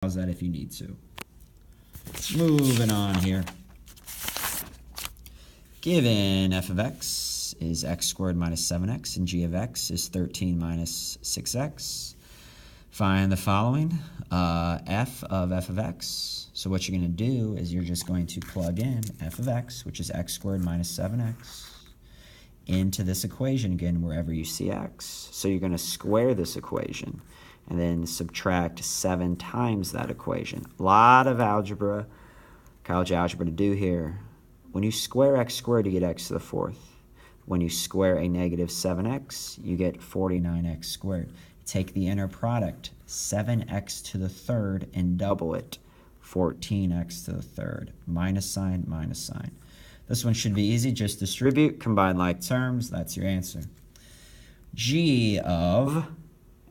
Pause that if you need to. Moving on here. Given f of x is x squared minus 7x and g of x is 13 minus 6x. Find the following, f of x. So what you're going to do is you're just going to plug in f of x, which is x squared minus 7x, into this equation again wherever you see x. So you're going to square this equation and then subtract 7 times that equation. A lot of algebra, college algebra to do here. When you square x squared, you get x to the fourth. When you square a negative 7x, you get 49x squared. Take the inner product, 7x to the third, and double it, 14x to the third. Minus sign, minus sign. This one should be easy. Just distribute, combine like terms. That's your answer. G of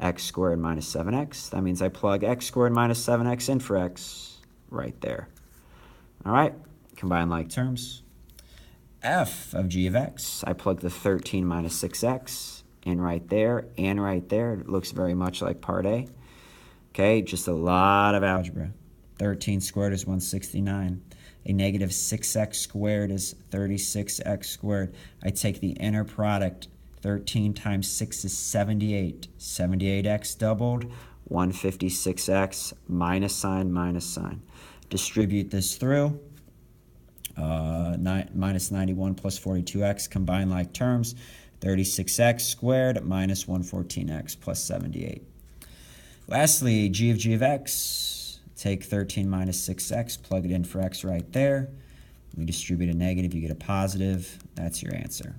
x squared minus 7x. That means I plug x squared minus 7x in for x right there. All right, combine like terms. F of g of x. I plug the 13 minus 6x in right there and right there. It looks very much like part A. Okay, just a lot of algebra. 13 squared is 169. A negative 6x squared is 36x squared. I take the inner product. 13 times 6 is 78. 78x doubled, 156x, minus sign, minus sign. Distribute this through. Minus 91 plus 42x, combine like terms. 36x squared minus 114x plus 78. Lastly, g of x. Take 13 minus 6x, plug it in for x right there. We distribute a negative, you get a positive. That's your answer.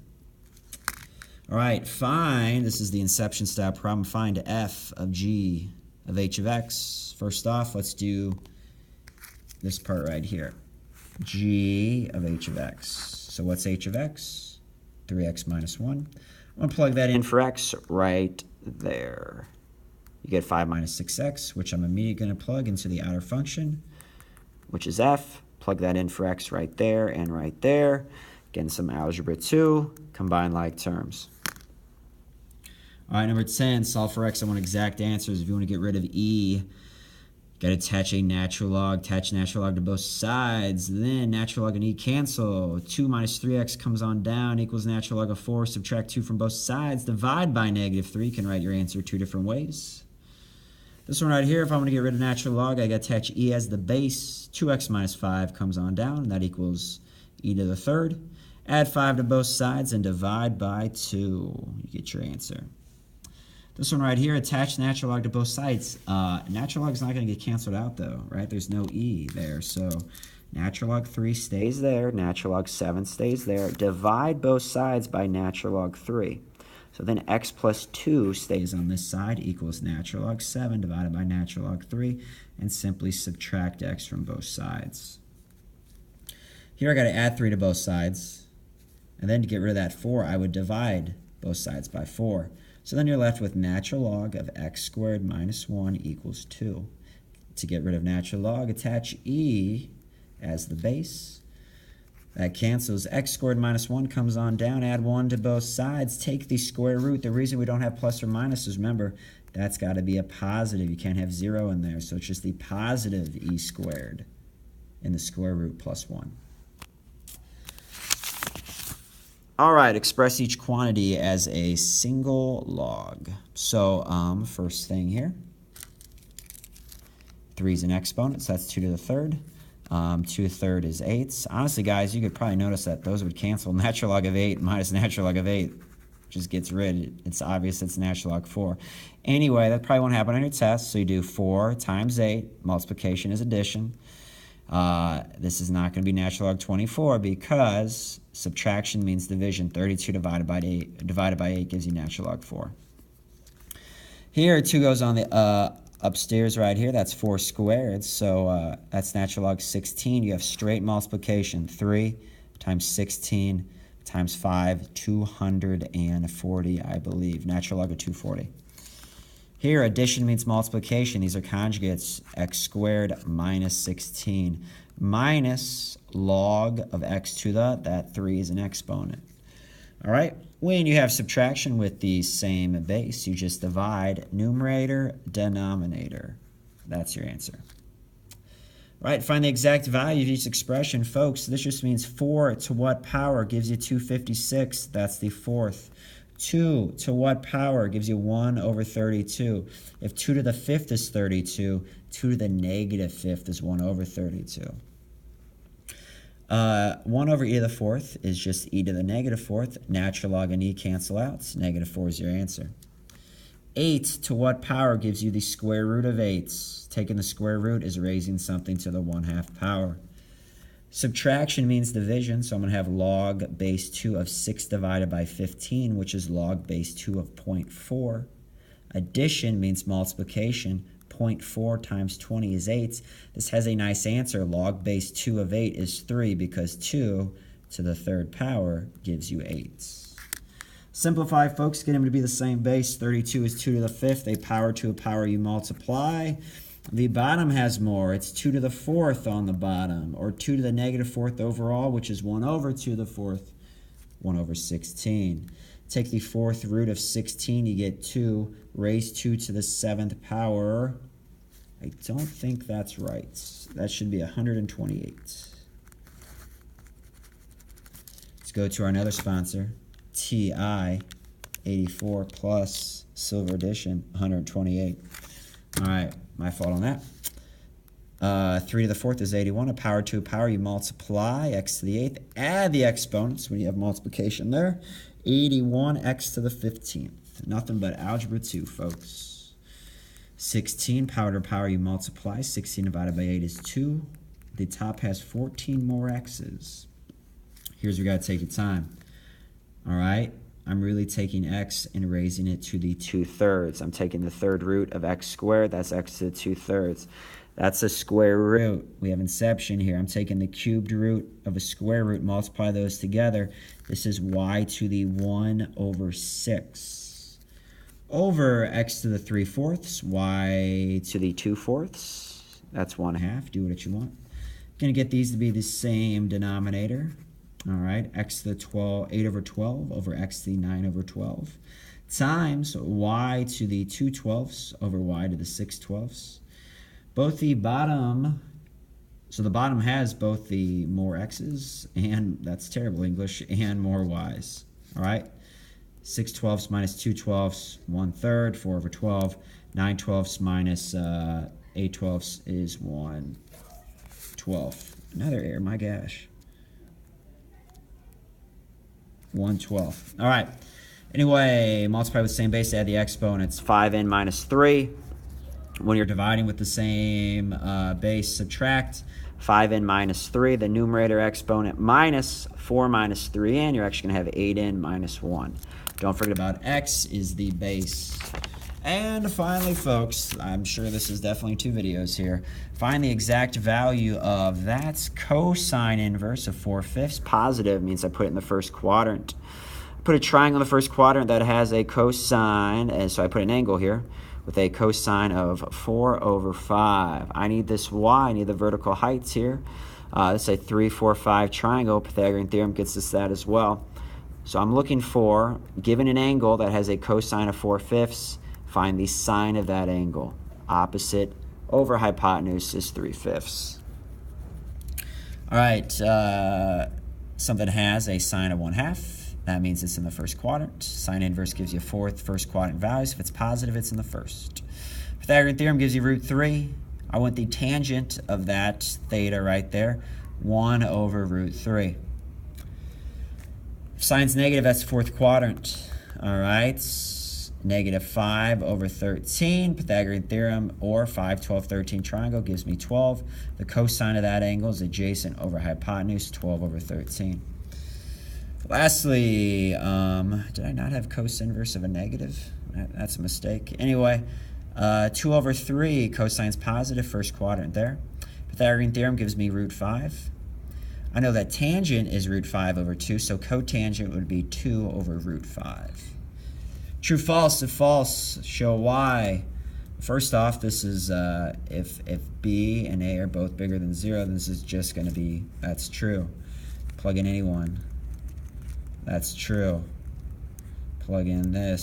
All right, find, this is the inception style problem, find f of g of h of x. First off, let's do this part right here. G of h of x. So what's h of x? 3x minus 1. I'm going to plug that in for x right there. You get 5 minus 6x, which I'm immediately going to plug into the outer function, which is f. Plug that in for x right there and right there. Getting some algebra 2. Combine like terms. All right, number 10, solve for x. I want exact answers. If you want to get rid of e, got to attach a natural log. Attach natural log to both sides. Then natural log and e cancel. 2 minus 3x comes on down equals natural log of 4. Subtract 2 from both sides. Divide by negative 3. You can write your answer 2 different ways. This one right here, if I want to get rid of natural log, I got to attach e as the base. 2x minus 5 comes on down, and that equals e to the third. Add 5 to both sides and divide by 2. You get your answer. This one right here, attach natural log to both sides. Natural log is not going to get canceled out though, right? There's no e there. So natural log 3 stays there. Natural log 7 stays there. Divide both sides by natural log 3. So then x plus 2 stays on this side equals natural log 7 divided by natural log 3. And simply subtract x from both sides. Here I got to add 3 to both sides. And then to get rid of that 4, I would divide both sides by 4. So then you're left with natural log of x squared minus 1 equals 2. To get rid of natural log, attach e as the base. That cancels. X squared minus 1 comes on down. Add 1 to both sides. Take the square root. The reason we don't have plus or minus is, remember, that's got to be a positive. You can't have 0 in there. So it's just the positive e squared in the square root plus 1. All right, express each quantity as a single log. So first thing here, 3 is an exponent, so that's 2 to the third. 2 to the third is 8. Honestly, guys, you could probably notice that those would cancel. Natural log of 8 minus natural log of 8 just gets rid. It's obvious it's natural log 4. Anyway, that probably won't happen on your test, so you do 4 times 8. Multiplication is addition. This is not going to be natural log 24 because subtraction means division. 32 divided by 8 gives you natural log 4. Here, 2 goes on the upstairs right here. That's 4 squared, so that's natural log 16. You have straight multiplication. 3 times 16 times 5, 240, I believe. Natural log of 240. Here, addition means multiplication. These are conjugates. X squared minus 16 minus log of x to the, that 3 is an exponent. All right, when you have subtraction with the same base, you just divide numerator, denominator. That's your answer. Right, find the exact value of each expression. Folks, this just means 4 to what power gives you 256. That's the fourth. 2 to what power gives you 1 over 32. If 2 to the fifth is 32, 2 to the negative fifth is 1 over 32. 1 over e to the fourth is just e to the negative fourth. Natural log and e cancel out. Negative 4 is your answer. 8 to what power gives you the square root of 8? Taking the square root is raising something to the 1/2 power. Subtraction means division, so I'm going to have log base 2 of 6 divided by 15, which is log base 2 of 0.4. Addition means multiplication. 0.4 times 20 is 8. This has a nice answer. Log base 2 of 8 is 3 because 2 to the third power gives you 8. Simplify, folks, get them to be the same base. 32 is 2 to the fifth. A power to a power you multiply. The bottom has more. It's 2 to the fourth on the bottom, or 2 to the negative fourth overall, which is 1 over 2 to the fourth, 1 over 16. Take the fourth root of 16, you get 2. Raise 2 to the seventh power. I don't think that's right. That should be 128. Let's go to our another sponsor. TI 84 plus Silver Edition 128. All right, my fault on that. 3 to the fourth is 81. A power to a power, you multiply. X to the eighth, add the exponents when you have multiplication there. 81 x to the 15th. Nothing but algebra 2, folks. 16, power to power, you multiply. 16 divided by 8 is 2. The top has 14 more x's. Here's where you got to take your time. All right, I'm really taking x and raising it to the 2/3. I'm taking the third root of x squared. That's x to the 2/3. That's a square root. We have inception here. I'm taking the cubed root of a square root, multiply those together. This is y to the 1 over 6. Over x to the 3/4, y to the 2/4. That's 1/2. Do what you want. Going to get these to be the same denominator. All right, x to the 8 over 12 over x to the 9 over 12 times y to the 2/12 over y to the 6/12. Both the bottom, so the bottom has both the more x's, and that's terrible English, and more y's. All right, 6/12 minus 2/12, 1/3, 4 over 12. 9/12 minus 8/12 is 1/12. Another error, my gosh. 1/12. All right. Anyway, multiply with the same base, add the exponents. 5n minus 3. When you're dividing with the same base, subtract 5n minus 3. The numerator exponent minus 4 minus 3n. You're actually going to have 8n minus 1. Don't forget about x is the base. And finally, folks, I'm sure this is definitely 2 videos here. Find the exact value of that's cosine inverse of 4/5. Positive means I put it in the first quadrant. Put a triangle in the first quadrant that has a cosine, and so I put an angle here with a cosine of 4 over 5. I need this y, I need the vertical heights here. This is a 3, 4, 5 triangle. Pythagorean theorem gets us that as well. So I'm looking for, given an angle that has a cosine of 4/5, find the sine of that angle. Opposite over hypotenuse is 3/5. All right, something has a sine of 1/2. That means it's in the first quadrant. Sine inverse gives you first quadrant values. If it's positive, it's in the first. Pythagorean theorem gives you root 3. I want the tangent of that theta right there, 1 over root 3. If sine's negative, that's fourth quadrant. All right. Negative 5 over 13, Pythagorean theorem, or 5, 12, 13 triangle gives me 12. The cosine of that angle is adjacent over hypotenuse, 12 over 13. Lastly, did I not have cos inverse of a negative? That's a mistake. Anyway, 2 over 3, cosine's positive, first quadrant there. Pythagorean theorem gives me root 5. I know that tangent is root 5 over 2, so cotangent would be 2 over root 5. True, false. If false, show why. First off, this is if B and A are both bigger than 0, then this is just going to be, that's true. Plug in anyone. That's true. Plug in this.